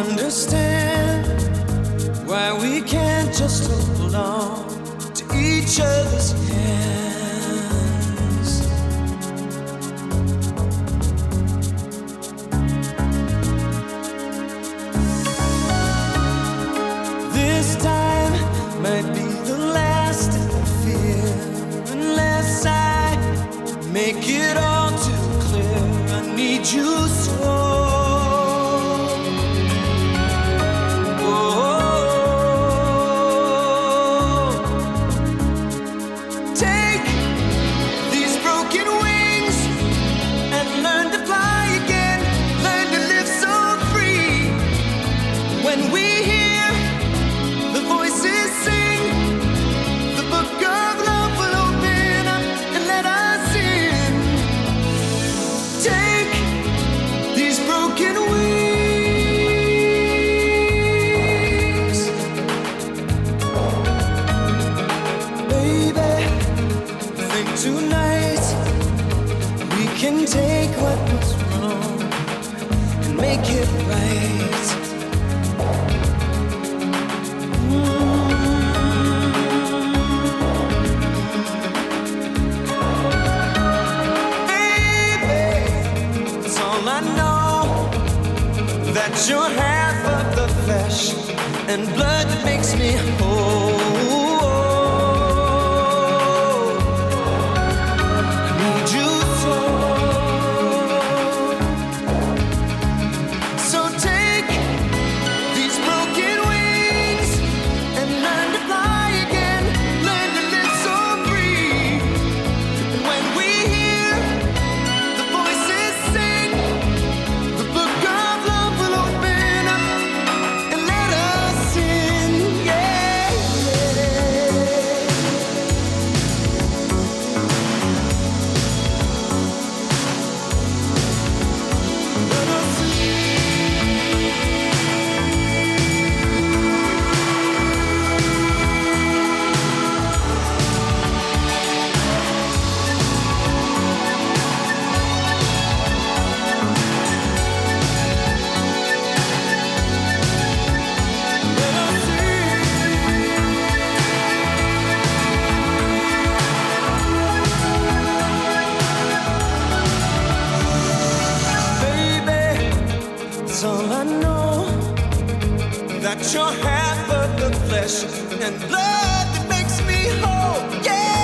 understand why we can't just hold on to each other's hands. This time might be the last of the fear, unless I make it all too clear. I need you so. Tonight we can take what was wrong and make it right. Baby, it's all I know, that you're half of the flesh and blood that makes me whole. That's all I know, that you're half of the flesh and blood that makes me whole, yeah.